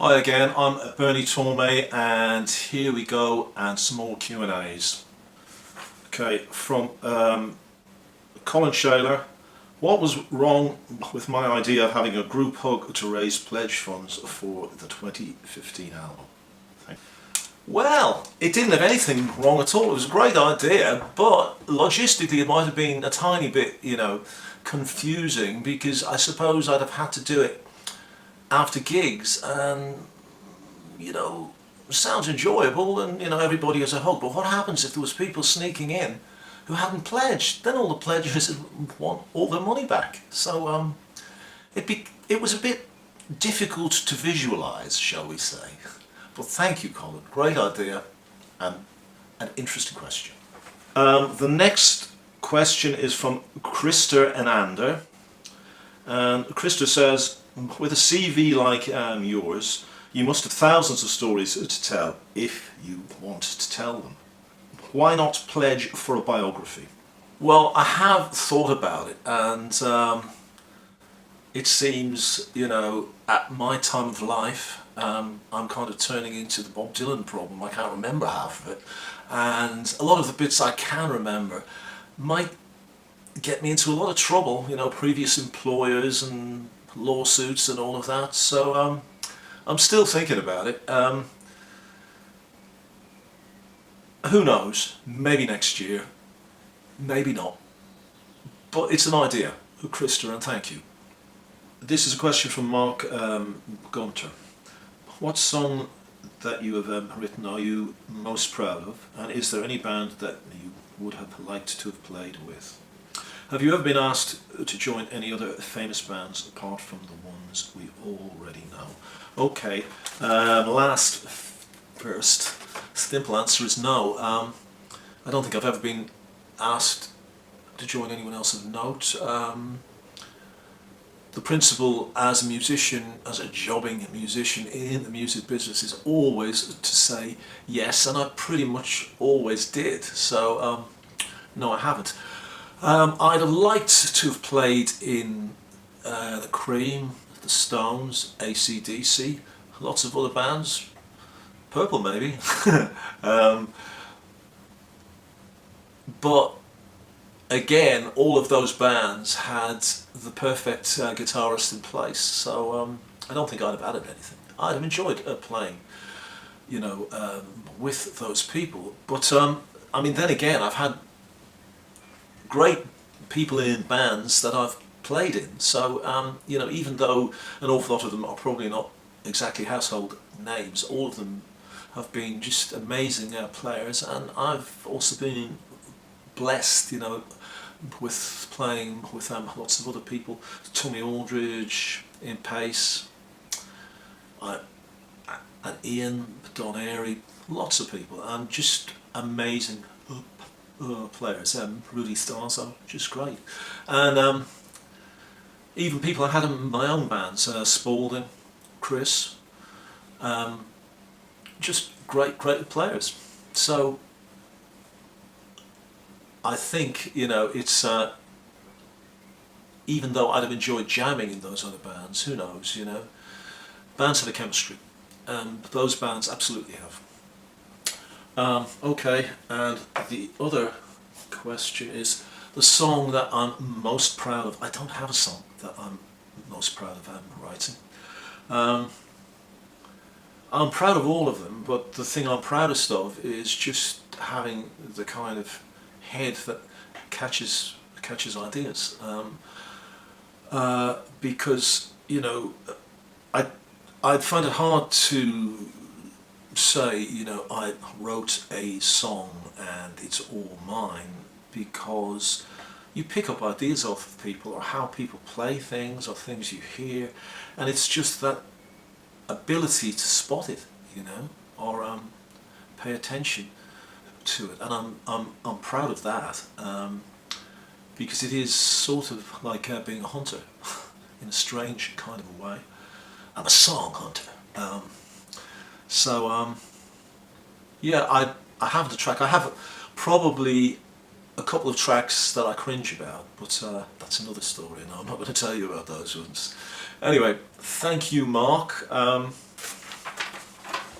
Hi again, I'm Bernie Tormey and here we go and some more Q&As. Okay, from Colin Shaler. What was wrong with my idea of having a group hug to raise pledge funds for the 2015 album? Well, it didn't have anything wrong at all. It was a great idea, but logistically it might have been a tiny bit, confusing, because I suppose I'd have had to do it after gigs, and sounds enjoyable, and everybody has a hug. But what happens if there was people sneaking in who hadn't pledged? Then all the pledgers want all their money back. So it was a bit difficult to visualise, shall we say. But thank you, Colin. Great idea and an interesting question. The next question is from Krista Enander. And Krista says, with a CV like yours, you must have thousands of stories to tell if you want to tell them. Why not pledge for a biography? Well, I have thought about it, and it seems, at my time of life, I'm kind of turning into the Bob Dylan problem. I can't remember half of it, and a lot of the bits I can remember might get me into a lot of trouble, previous employers and lawsuits and all of that. So I'm still thinking about it. Who knows? Maybe next year, maybe not. But it's an idea, Krista, and thank you. This is a question from Mark Gunter. What song that you have written are you most proud of, and is there any band that you would have liked to have played with? Have you ever been asked to join any other famous bands apart from the ones we already know? Okay, first, simple answer is no. I don't think I've ever been asked to join anyone else of note. The principle as a musician, as a jobbing musician in the music business, is always to say yes, and I pretty much always did. So no, I haven't. I'd have liked to have played in the Cream, the Stones, AC/DC, lots of other bands, Purple maybe. But again, all of those bands had the perfect guitarist in place, so I don't think I'd have added anything. I'd have enjoyed playing, with those people. But I mean, then again, I've had great people in bands that I've played in. So even though an awful lot of them are probably not exactly household names, all of them have been just amazing players, and I've also been blessed, with playing with lots of other people. Tommy Aldridge, Ian Pace, and Ian, Don Airy, lots of people, and just amazing players. Rudy Starzo, just great. And even people I had in my own bands, Spalding, Chris, just great players. So I think, it's, even though I'd have enjoyed jamming in those other bands, who knows, bands have a chemistry, and those bands absolutely have. Okay, and the other question is the song that I'm most proud of. I don't have a song that I'm most proud of writing. I'm proud of all of them, but the thing I'm proudest of is just having the kind of head that catches ideas, because I'd find it hard to say I wrote a song and it's all mine, because you pick up ideas off of people, or how people play things, or things you hear, and it's just that ability to spot it, or pay attention to it, and I'm proud of that, because it is sort of like being a hunter in a strange kind of a way. I'm a song hunter. Yeah, I have the track. I have probably a couple of tracks that I cringe about, but that's another story, and I'm not going to tell you about those ones. Anyway, thank you, Mark.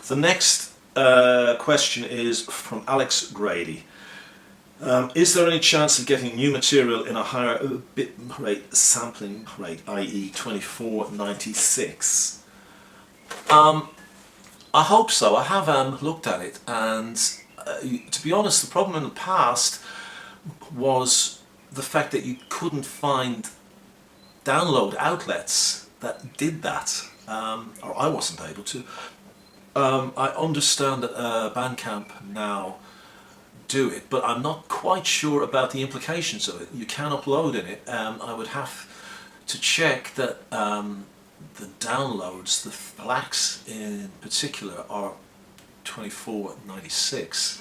The next question is from Alex Grady. Is there any chance of getting new material in a higher bit rate sampling rate, i.e. 2496? I hope so. I have looked at it, and to be honest, the problem in the past was the fact that you couldn't find download outlets that did that, or I wasn't able to. I understand that Bandcamp now do it, but I'm not quite sure about the implications of it. You can upload in it. I would have to check that the downloads, the FLACs in particular, are 2496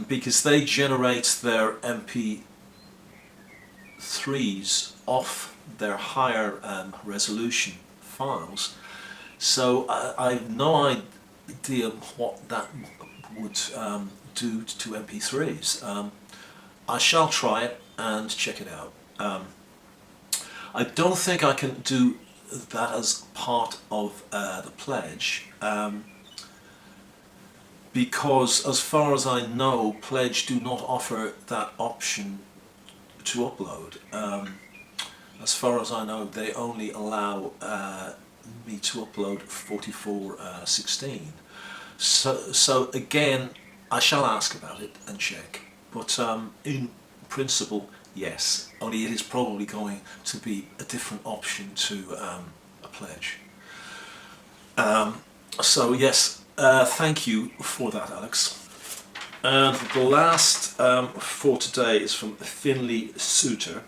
because they generate their MP3s off their higher resolution files. So I have no idea what that would do to MP3s. I shall try it and check it out. I don't think I can do that as part of the pledge, because as far as I know, Pledge do not offer that option to upload. As far as I know, they only allow me to upload 4416. So again, I shall ask about it and check, but in principle, yes, only it is probably going to be a different option to a pledge. So yes, thank you for that, Alex. And the last for today is from Finley Suter.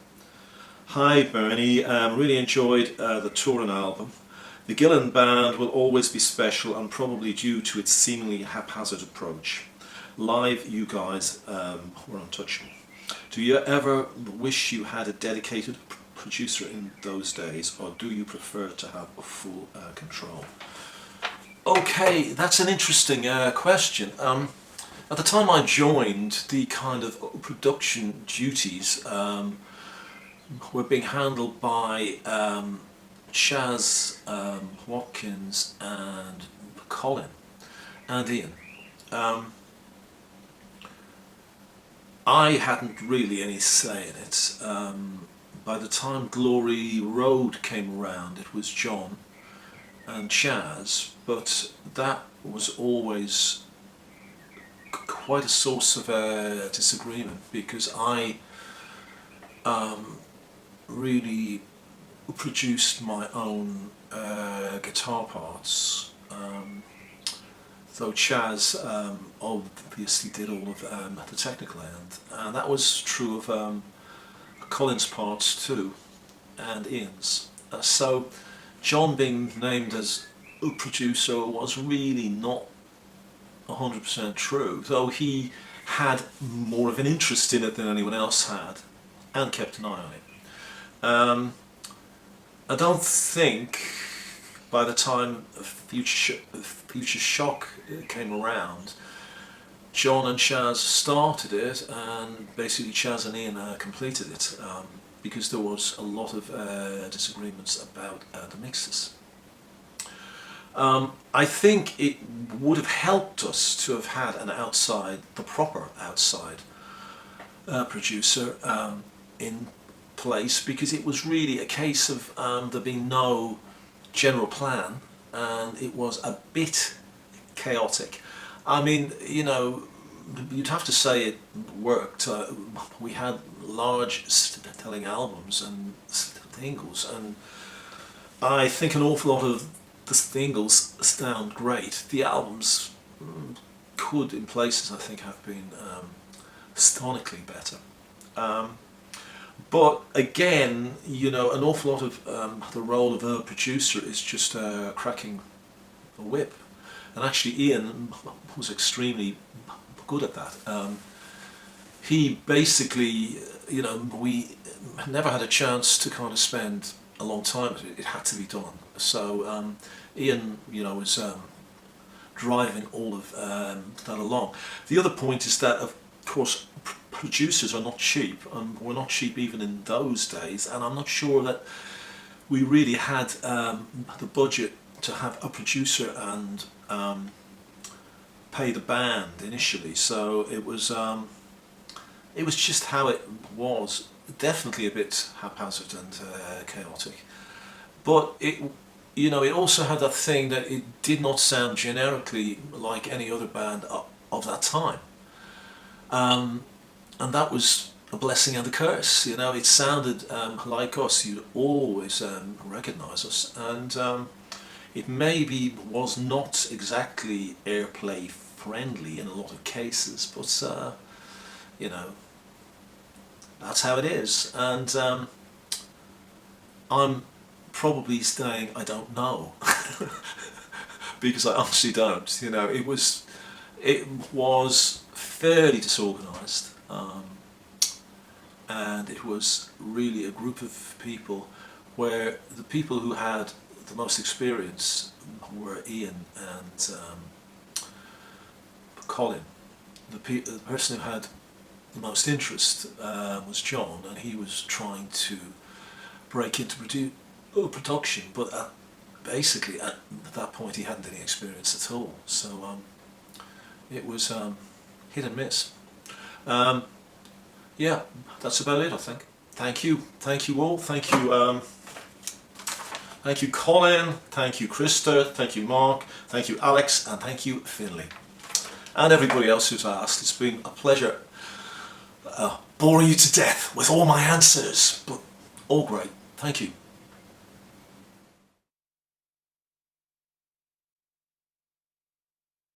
Hi Bernie, really enjoyed the Torme album. The Gillan band will always be special and probably due to its seemingly haphazard approach. Live, you guys were untouchable. Do you ever wish you had a dedicated producer in those days, or do you prefer to have a full control? Okay, that's an interesting question. At the time I joined, the kind of production duties were being handled by Chaz Watkins and Colin and Ian. I hadn't really any say in it. By the time Glory Road came around, it was John and Chaz, but that was always quite a source of disagreement, because I really produced my own guitar parts, though Chaz obviously did all of the technical end, and that was true of Colin's parts too, and Ian's. So John being named as a producer was really not 100% true, though he had more of an interest in it than anyone else had, and kept an eye on it. I don't think by the time Future Shock came around, John and Chaz started it, and basically Chaz and Ian completed it, because there was a lot of disagreements about the mixes. I think it would have helped us to have had an outside, the proper outside producer in place, because it was really a case of there being no general plan, and it was a bit chaotic. I mean, you know, you'd have to say it worked. We had large selling albums and singles, and I think an awful lot of the singles sound great. The albums could, in places, I think, have been astoundingly better. But again, you know, an awful lot of the role of a producer is just cracking the whip. And actually Ian was extremely good at that. He basically, you know, we never had a chance to kind of spend a long time. It had to be done. So Ian, you know, was driving all of that along. The other point is that, of course, producers are not cheap, and were not cheap even in those days, and I'm not sure that we really had the budget to have a producer and pay the band initially, so it was just how it was. Definitely a bit haphazard and chaotic, but it, you know, it also had that thing that it did not sound generically like any other band of that time, and that was a blessing and a curse. You know, it sounded like us. You'd always recognise us, and it maybe was not exactly airplay friendly in a lot of cases, but you know, that's how it is. And I'm probably saying I don't know because I honestly don't. You know, it was fairly disorganised, and it was really a group of people where the people who had the most experience were Ian and Colin. The person who had the most interest was John, and he was trying to break into production, but basically at that point he hadn't any experience at all, so it was hit and miss. Yeah, that's about it, I think. Thank you all, thank you Colin, thank you Krista, thank you Mark, thank you Alex, and thank you Finley. And everybody else who's asked. It's been a pleasure boring you to death with all my answers, but all great. Thank you.